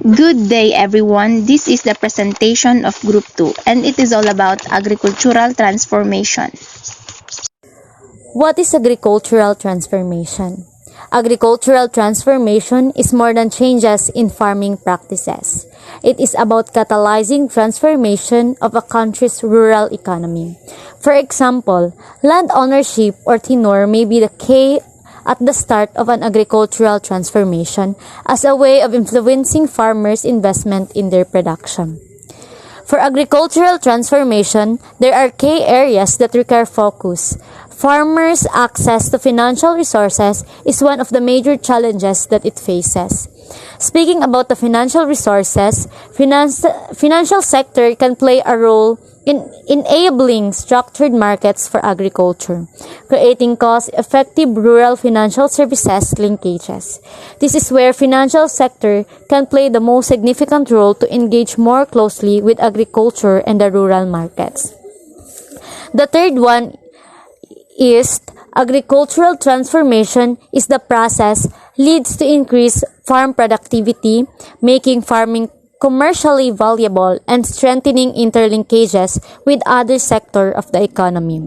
Good day everyone, this is the presentation of Group 2 and it is all about agricultural transformation. What is agricultural transformation? Agricultural transformation is more than changes in farming practices. It is about catalyzing transformation of a country's rural economy. For example, land ownership or tenure may be the key at the start of an agricultural transformation as a way of influencing farmers' investment in their production. For agricultural transformation, there are key areas that require focus. Farmers' access to financial resources is one of the major challenges that it faces. Speaking about the financial resources, financial sector can play a role in enabling structured markets for agriculture, creating cost-effective rural financial services linkages. This is where financial sector can play the most significant role to engage more closely with agriculture and the rural markets. The third one is agricultural transformation is the process leads to increased farm productivity, making farming commercially valuable and strengthening interlinkages with other sectors of the economy.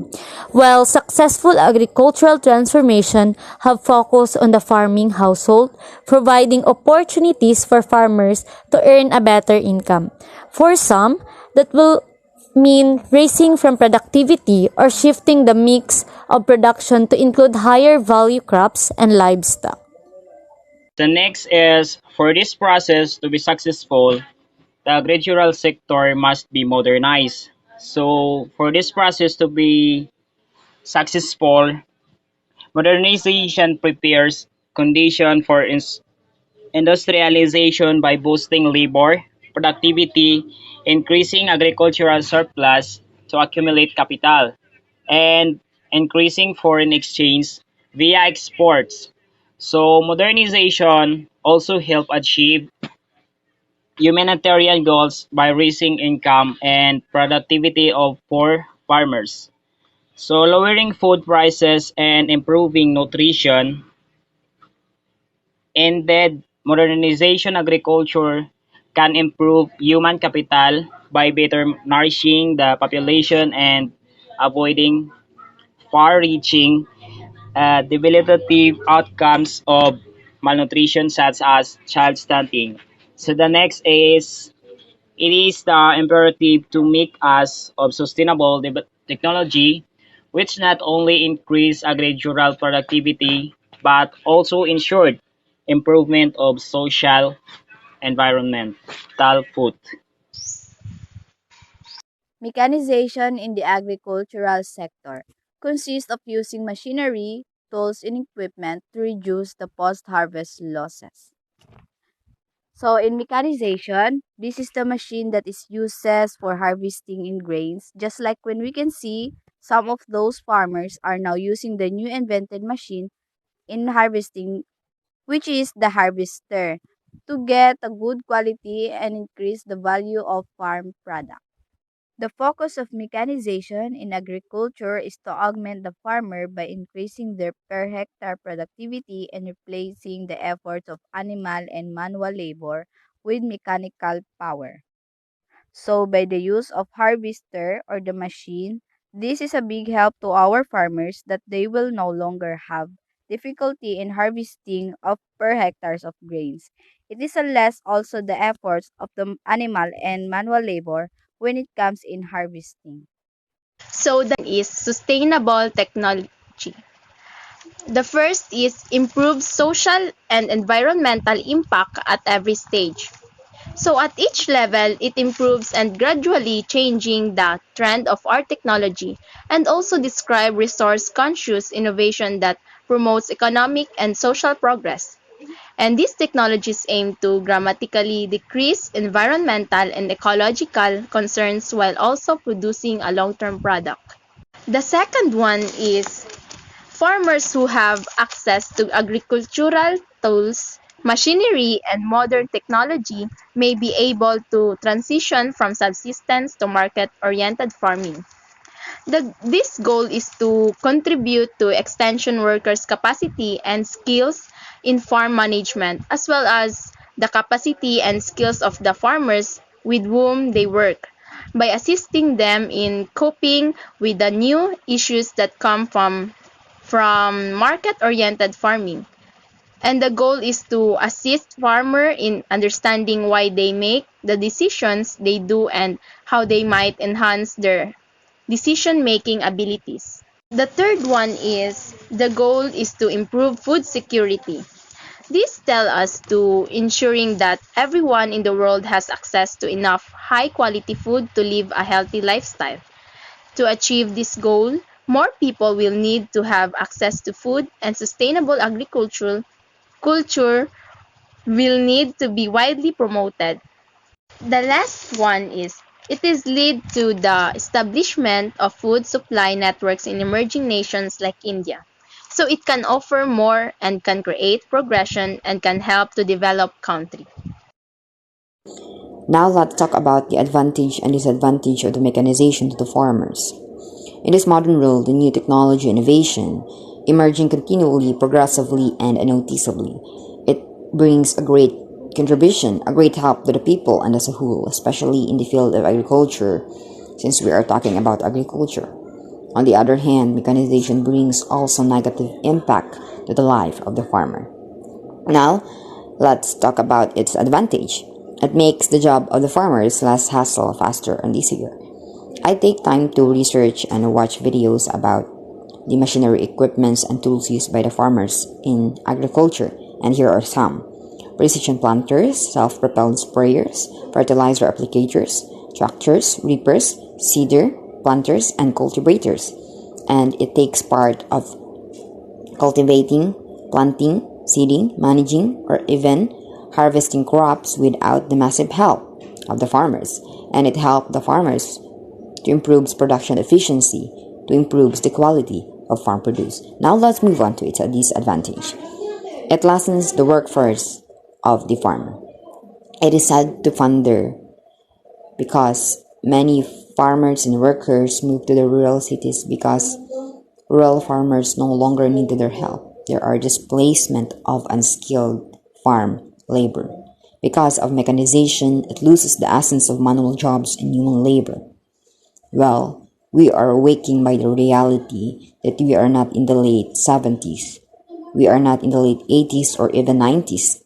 While successful agricultural transformation have focused on the farming household, providing opportunities for farmers to earn a better income. For some, that will mean raising from productivity or shifting the mix of production to include higher value crops and livestock. The next is for this process to be successful, the agricultural sector must be modernized. So, for this process to be successful, modernization prepares condition for industrialization by boosting labor productivity, increasing agricultural surplus to accumulate capital, and increasing foreign exchange via exports. So modernization also help achieve humanitarian goals by raising income and productivity of poor farmers. So lowering food prices and improving nutrition. Indeed, modernization agriculture can improve human capital by better nourishing the population and avoiding far-reaching debilitative outcomes of malnutrition such as child stunting. So the next is it is the imperative to make us of sustainable technology which not only increase agricultural productivity but also ensured improvement of social environmental food. Mechanization in the agricultural sector consists of using machinery, tools, and equipment to reduce the post-harvest losses. So in mechanization, this is the machine that is used for harvesting in grains. Just like when we can see, some of those farmers are now using the new invented machine in harvesting, which is the harvester, to get a good quality and increase the value of farm product. The focus of mechanization in agriculture is to augment the farmer by increasing their per hectare productivity and replacing the efforts of animal and manual labor with mechanical power. So by the use of harvester or the machine, this is a big help to our farmers that they will no longer have difficulty in harvesting of per hectares of grains. It is a less also the efforts of the animal and manual labor when it comes in harvesting. So the is sustainable technology. The first is improve social and environmental impact at every stage. So at each level, it improves and gradually changing the trend of our technology and also describe resource-conscious innovation that promotes economic and social progress. And these technologies aim to dramatically decrease environmental and ecological concerns while also producing a long-term product. The second one is farmers who have access to agricultural tools, machinery, and modern technology may be able to transition from subsistence to market-oriented farming. This goal is to contribute to extension workers' capacity and skills in farm management, as well as the capacity and skills of the farmers with whom they work by assisting them in coping with the new issues that come from market-oriented farming. And the goal is to assist farmer in understanding why they make the decisions they do and how they might enhance their decision-making abilities. The third one is the goal is to improve food security. This tells us to ensuring that everyone in the world has access to enough high-quality food to live a healthy lifestyle. To achieve this goal, more people will need to have access to food and sustainable agriculture culture will need to be widely promoted. The last one is it is lead to the establishment of food supply networks in emerging nations like India. So it can offer more and can create progression and can help to develop country. Now let's talk about the advantage and disadvantage of the mechanization to the farmers. In this modern world, the new technology innovation emerging continually, progressively, and unnoticeably, it brings a great contribution, a great help to the people and as a whole, especially in the field of agriculture, since we are talking about agriculture. On the other hand, mechanization brings also negative impact to the life of the farmer. Now, let's talk about its advantage. It makes the job of the farmers less hassle, faster, and easier. I take time to research and watch videos about the machinery equipments and tools used by the farmers in agriculture, and here are some. Precision planters, self-propelled sprayers, fertilizer applicators, tractors, reapers, seeder, planters, and cultivators. And it takes part of cultivating, planting, seeding, managing, or even harvesting crops without the massive help of the farmers. And it helps the farmers to improve production efficiency, to improve the quality of farm produce. Now let's move on to its disadvantage. It lessens the workforce of the farmer. It is sad to wonder because many farmers and workers move to the rural cities because rural farmers no longer need their help. There are displacement of unskilled farm labor. Because of mechanization, it loses the essence of manual jobs and human labor. Well, we are awakened by the reality that we are not in the late 70s. We are not in the late 80s or even 90s.